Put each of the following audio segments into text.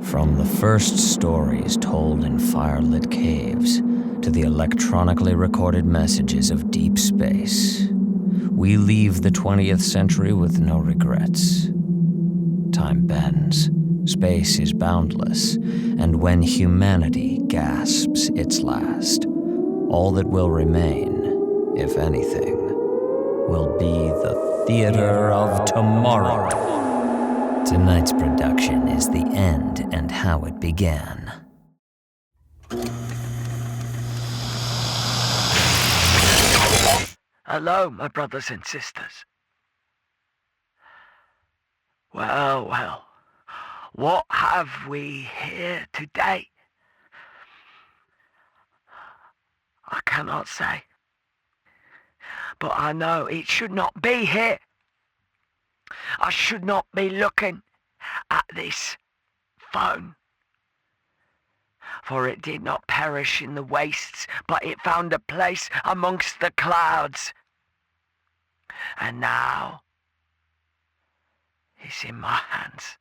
From the first stories told in firelit caves to the electronically recorded messages of deep space, we leave the 20th century with no regrets. Time bends, space is boundless, and when humanity gasps its last, all that will remain, if anything, will be the theater of tomorrow. Tonight's production is The End and How It Began. Hello, my brothers and sisters. Well, what have we here today? I cannot say, but I know it should not be here. I should not be looking at this phone, for it did not perish in the wastes, but it found a place amongst the clouds. And now it's in my hands.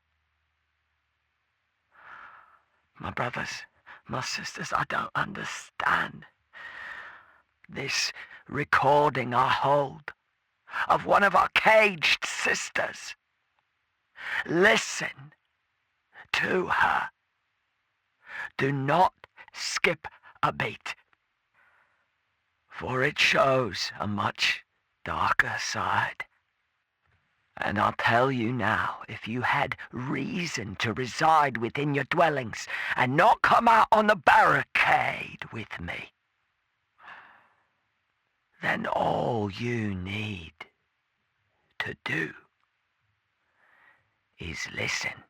My brothers, my sisters, I don't understand. This recording I hold of one of our caged sisters. Listen to her. Do not skip a beat, for it shows a much darker side. And I'll tell you now, if you had reason to reside within your dwellings and not come out on the barricade with me, then all you need to do is listen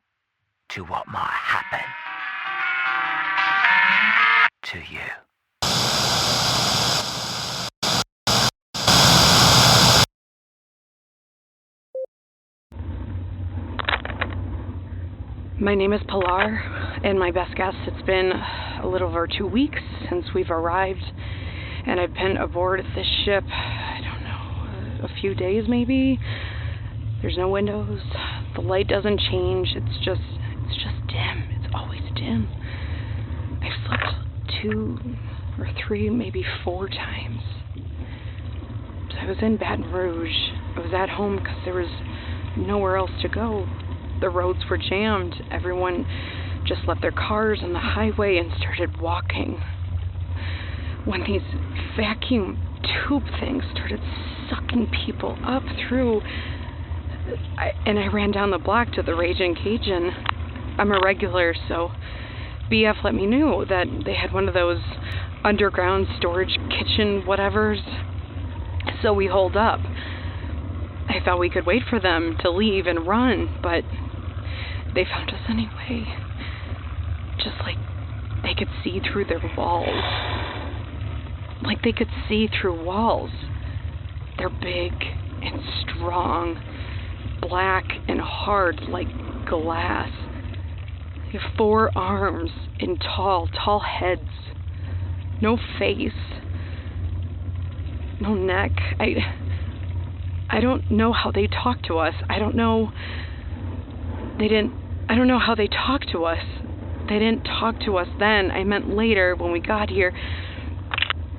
to what might happen to you. My name is Pilar, and my best guess, it's been a little over 2 weeks since we've arrived, and I've been aboard this ship, I don't know, a few days maybe. There's no windows, the light doesn't change, it's just dim, it's always dim. I've slept 2 or 3, maybe 4 times. So I was in Baton Rouge. I was at home because there was nowhere else to go. The roads were jammed. Everyone just left their cars on the highway and started walking. When these vacuum tube things started sucking people up through, I ran down the block to the Raging Cajun. I'm a regular, so BF let me know that they had one of those underground storage kitchen whatevers. So we holed up. I thought we could wait for them to leave and run, but they found us anyway. Just like they could see through their walls. Like they could see through walls. They're big and strong, black and hard like glass. They have 4 arms and tall heads. No face. No neck. I don't know how they talk to us. I don't know how they talk to us. They didn't talk to us then. I meant later when we got here.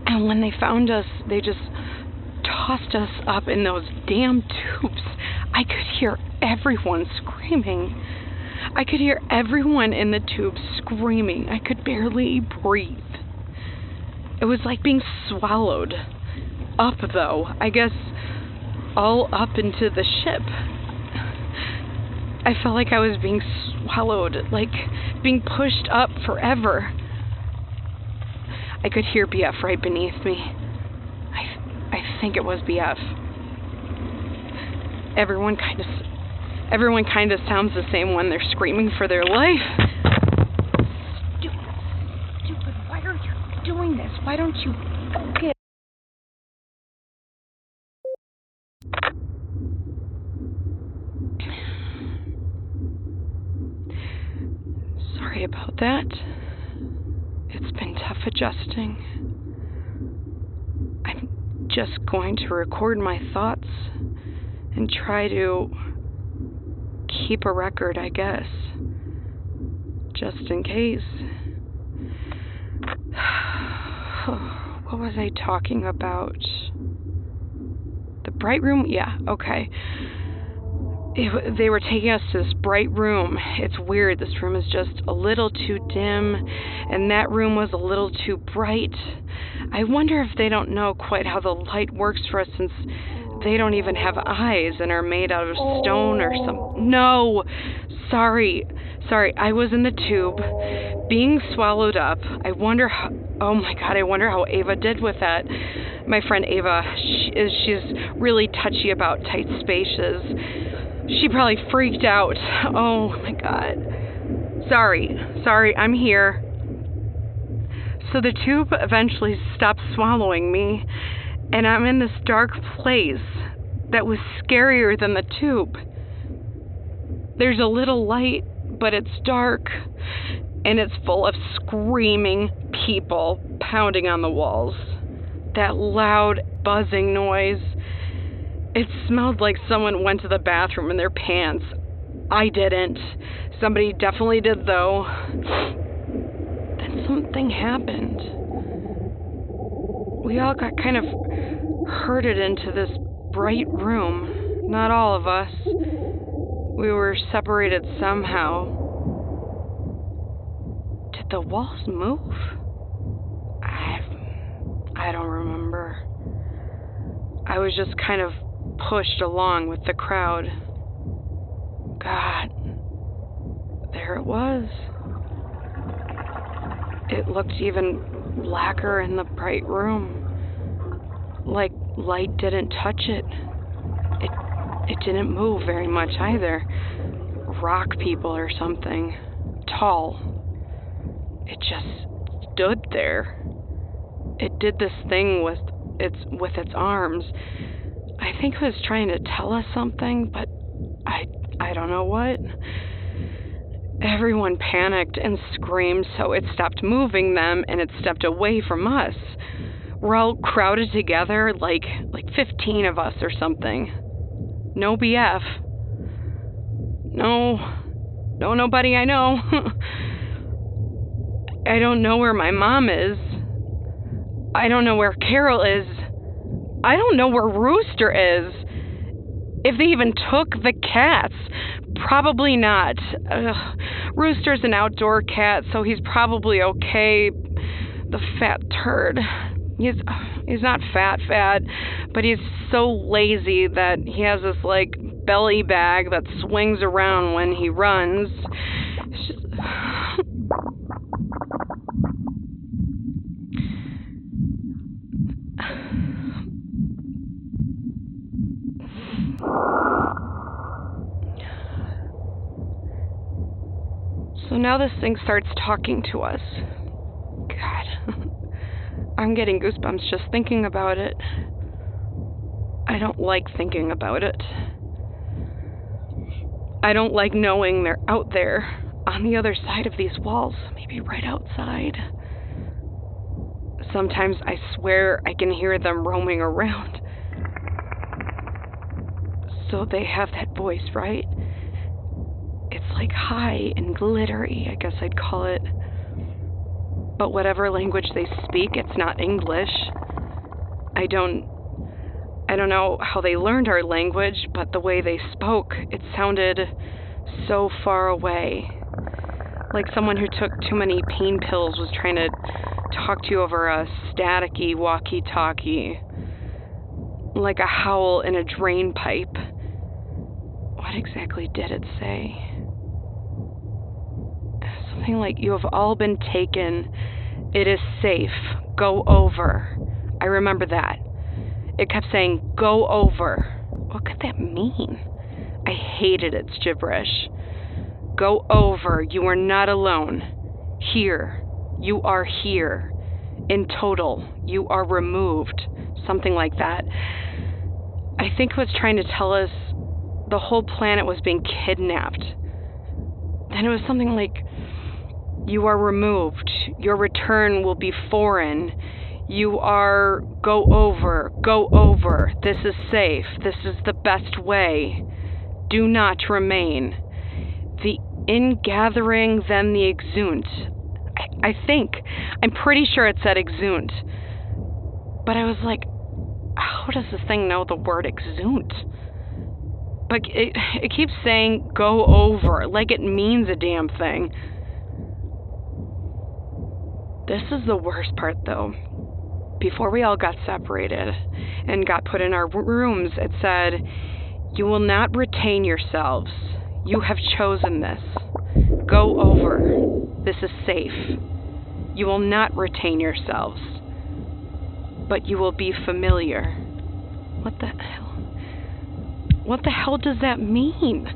And when they found us, they just tossed us up in those damn tubes. I could hear everyone screaming. I could hear everyone in the tube screaming. I could barely breathe. It was like being swallowed up, though. I guess all up into the ship. I felt like I was being swallowed, like being pushed up forever. I could hear BF right beneath me. I think it was BF. Everyone kind of sounds the same when they're screaming for their life. Stupid, why are you doing this? Why don't you focus? Sorry about that. It's been tough adjusting. I'm just going to record my thoughts and try to keep a record, I guess. just in case. What was I talking about? The bright room? Yeah, okay. They were taking us to this bright room. It's weird. This room is just a little too dim, and that room was a little too bright. I wonder if they don't know quite how the light works for us, since they don't even have eyes and are made out of stone or something. No! Sorry, I was in the tube, being swallowed up. I wonder how... Oh my God, I wonder how Ava did with that. My friend Ava, she's really touchy about tight spaces. She probably freaked out. Oh my God. Sorry, I'm here. So the tube eventually stopped swallowing me, and I'm in this dark place that was scarier than the tube. There's a little light, but it's dark, and it's full of screaming people pounding on the walls. That loud buzzing noise. It smelled like someone went to the bathroom in their pants. I didn't. Somebody definitely did, though. Then something happened. We all got kind of herded into this bright room. Not all of us. We were separated somehow. Did the walls move? I don't remember. I was just kind of pushed along with the crowd. God, there it was. It looked even blacker in the bright room. Like light didn't touch it. It didn't move very much either. Rock people or something. Tall. It just stood there. It did this thing with its arms. I think it was trying to tell us something, but I don't know what. Everyone panicked and screamed, so it stopped moving them and it stepped away from us. We're all crowded together, like 15 of us or something. No BF. No, nobody I know. I don't know where my mom is. I don't know where Carol is. I don't know where Rooster is. If they even took the cats. Probably not. Rooster's an outdoor cat, so he's probably okay. The fat turd. He's not fat, but he's so lazy that he has this, belly bag that swings around when he runs. It's just... So now this thing starts talking to us. God. I'm getting goosebumps just thinking about it. I don't like thinking about it. I don't like knowing they're out there on the other side of these walls, maybe right outside. Sometimes I swear I can hear them roaming around. So they have that voice, right? It's high and glittery, I guess I'd call it. But whatever language they speak, it's not English. I don't know how they learned our language, but the way they spoke, it sounded so far away. Like someone who took too many pain pills was trying to talk to you over a staticky walkie-talkie. Like a howl in a drain pipe. What exactly did it say? Something like, "You have all been taken. It is safe. Go over." I remember that. It kept saying, "Go over." What could that mean? I hated its gibberish. Go over. You are not alone. Here. You are here. In total. You are removed. Something like that. I think it was trying to tell us the whole planet was being kidnapped. Then it was something like, "You are removed. Your return will be foreign. You are... Go over. Go over. This is safe. This is the best way. Do not remain. The ingathering them the exunt. I think. I'm pretty sure it said exunt. But I was like, how does this thing know the word exunt? But it keeps saying go over, like it means a damn thing. This is the worst part, though. Before we all got separated and got put in our rooms, it said, "You will not retain yourselves. You have chosen this. Go over. This is safe. You will not retain yourselves, but you will be familiar." What the hell? What the hell does that mean?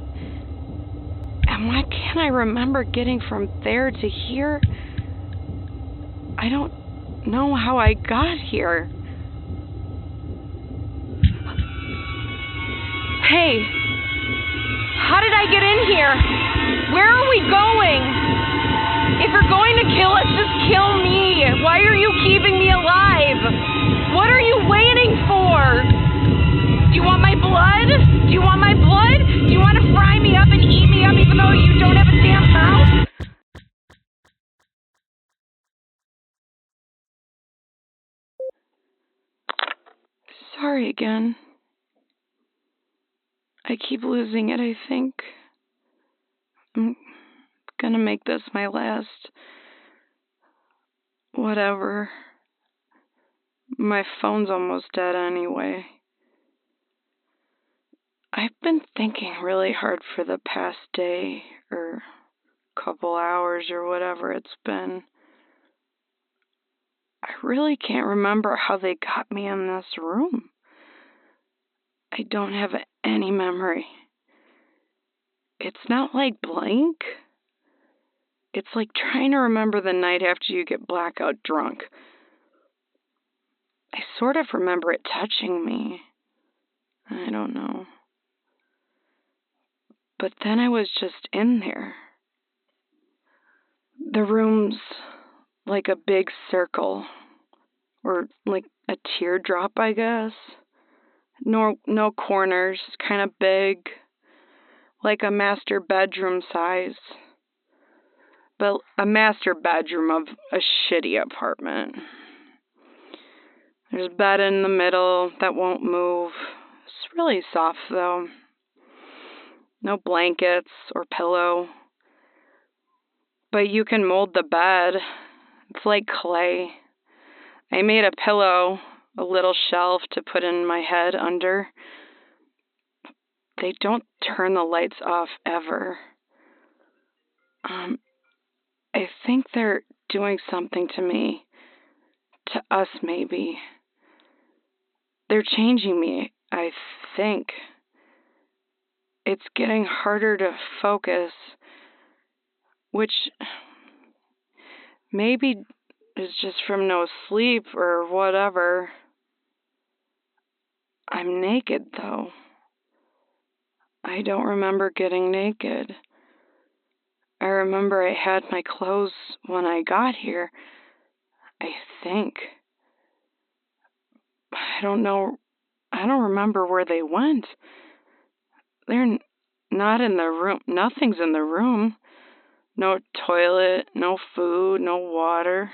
And why can't I remember getting from there to here? I don't know how I got here. Hey, how did I get in here? Where are we going? If you're going to kill us, just kill me. Why are you keeping me alive? What are you waiting for? Do you want my blood? Do you want my blood? Do you want to fry me up and eat me up even though you don't have a damn mouth? Sorry again. I keep losing it, I think. I'm gonna make this my last. Whatever. My phone's almost dead anyway. I've been thinking really hard for the past day or couple hours or whatever it's been. I really can't remember how they got me in this room. I don't have any memory. It's not like blank. It's like trying to remember the night after you get blackout drunk. I sort of remember it touching me. I don't know. But then I was just in there. The room's like a big circle, or like a teardrop, I guess. No corners, kind of big, like a master bedroom size. But a master bedroom of a shitty apartment. There's a bed in the middle that won't move. It's really soft, though. No blankets or pillow. But you can mold the bed. It's like clay. I made a pillow, a little shelf to put in my head under. They don't turn the lights off ever. I think they're doing something to me. To us, maybe. They're changing me, I think. It's getting harder to focus, which maybe is just from no sleep or whatever. I'm naked, though. I don't remember getting naked. I remember I had my clothes when I got here, I think. I don't know. I don't remember where they went. They're not in the room. Nothing's in the room. No toilet, no food, no water.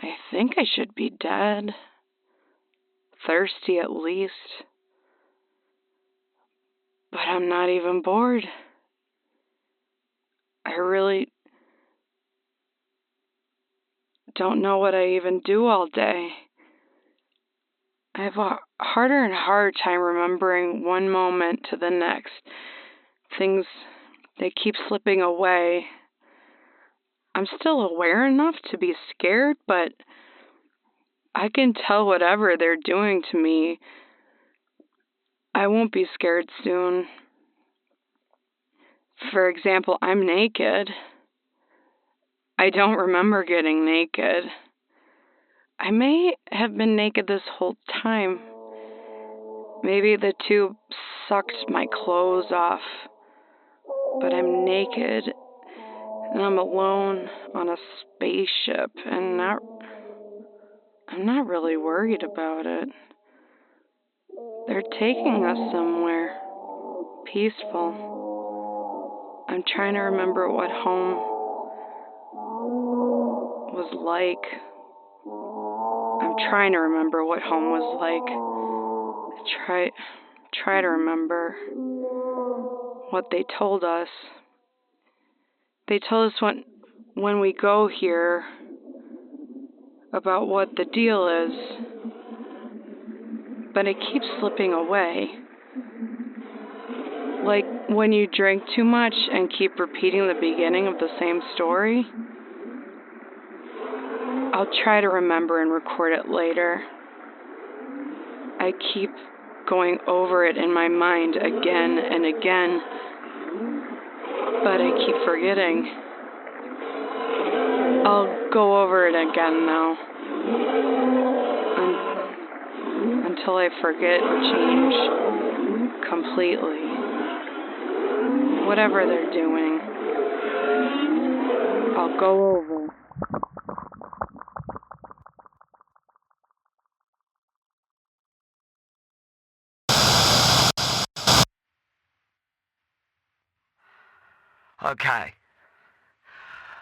I think I should be dead. Thirsty at least. But I'm not even bored. I really don't know what I even do all day. I have a harder and harder time remembering one moment to the next. Things, they keep slipping away. I'm still aware enough to be scared, but I can tell whatever they're doing to me, I won't be scared soon. For example, I'm naked. I don't remember getting naked. I may have been naked this whole time. Maybe the tube sucked my clothes off. But I'm naked, and I'm alone on a spaceship, and I'm not really worried about it. They're taking us somewhere peaceful. I'm trying to remember what home was like. I'm trying to remember what home was like. Try to remember what they told us. They told us when we go here about what the deal is, but it keeps slipping away. Like when you drink too much and keep repeating the beginning of the same story. I'll try to remember and record it later. I keep going over it in my mind again and again, but I keep forgetting. I'll go over it again now, until I forget or change completely. Whatever they're doing, I'll go over.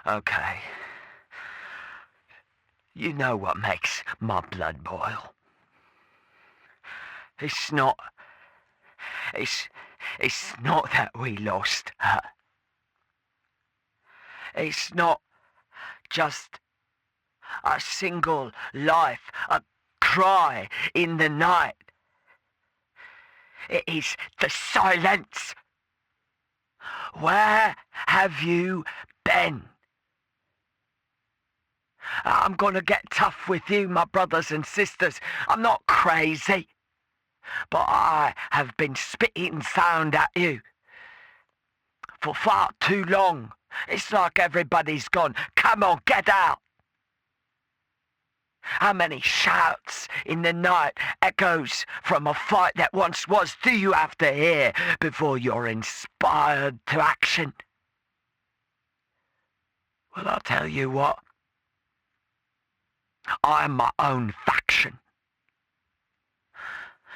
Okay. You know what makes my blood boil. It's not that we lost her. It's not just a single life, a cry in the night. It is the silence. Where have you been? I'm gonna get tough with you, my brothers and sisters. I'm not crazy, but I have been spitting sound at you for far too long. It's like everybody's gone, come on, get out. How many shouts in the night echoes from a fight that once was do you have to hear before you're inspired to action? Well, I'll tell you what. I'm my own faction.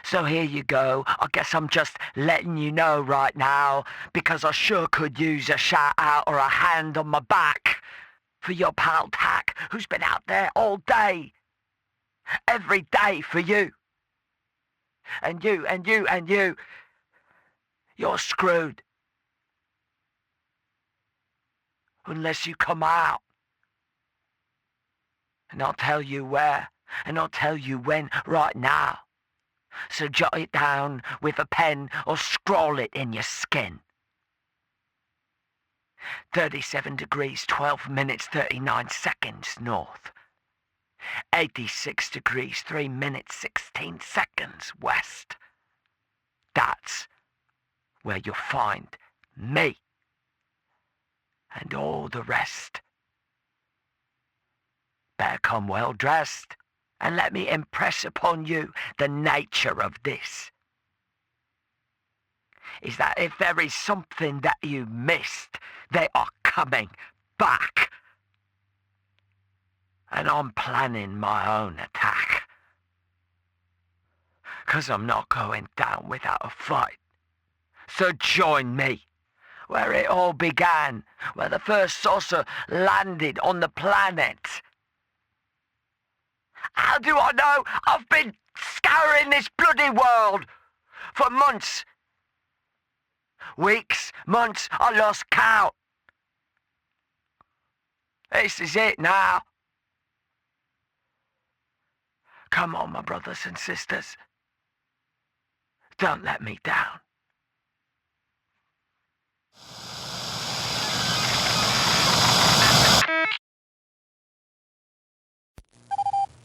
So here you go. I guess I'm just letting you know right now, because I sure could use a shout out or a hand on my back for your pal Tack, who's been out there all day. Every day for you. And you. You're screwed. Unless you come out. And I'll tell you where, and I'll tell you when right now. So jot it down with a pen or scroll it in your skin. 37 degrees, 12 minutes, 39 seconds north. 86 degrees, 3 minutes, 16 seconds west. That's where you'll find me. And all the rest. Better come well dressed, and let me impress upon you the nature of this. Is that if there is something that you missed, they are coming back. And I'm planning my own attack. 'Cause I'm not going down without a fight. So join me, where it all began, where the first saucer landed on the planet. How do I know? I've been scouring this bloody world for months. Weeks, months, I lost count. This is it now. Come on, my brothers and sisters. Don't let me down.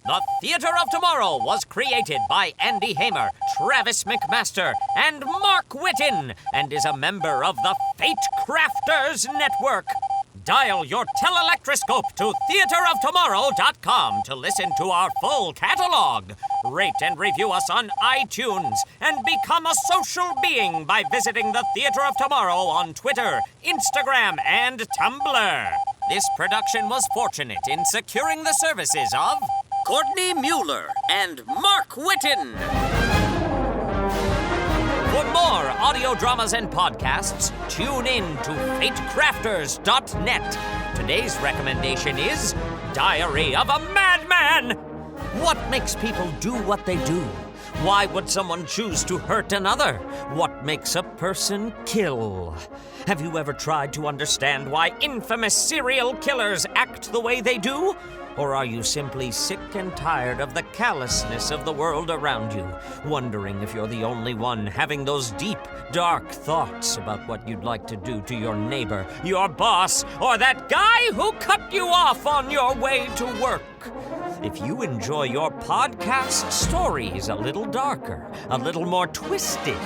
The Theatre of Tomorrow was created by Andy Hamer, Travis McMaster, and Mark Whitten, and is a member of the Fate Crafters Network. Dial your telelectroscope to theatreoftomorrow.com to listen to our full catalog. Rate and review us on iTunes, and become a social being by visiting the Theatre of Tomorrow on Twitter, Instagram, and Tumblr. This production was fortunate in securing the services of Courtney Mueller and Mark Whitten. For more audio dramas and podcasts, tune in to fatecrafters.net. Today's recommendation is Diary of a Madman. What makes people do what they do? Why would someone choose to hurt another? What makes a person kill? Have you ever tried to understand why infamous serial killers act the way they do? Or are you simply sick and tired of the callousness of the world around you, wondering if you're the only one having those deep, dark thoughts about what you'd like to do to your neighbor, your boss, or that guy who cut you off on your way to work? If you enjoy your podcast stories a little darker, a little more twisted,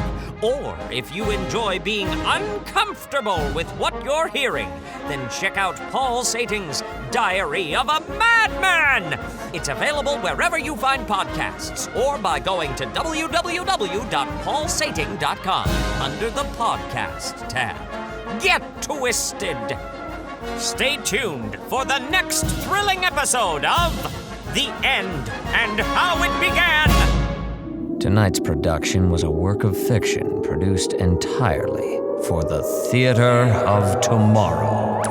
or if you enjoy being uncomfortable with what you're hearing, then check out Paul Sating's Diary of a Madman! It's available wherever you find podcasts, or by going to www.paulsating.com under the podcast tab. Get twisted! Stay tuned for the next thrilling episode of The End and How It Began! Tonight's production was a work of fiction produced entirely for the Theater of Tomorrow.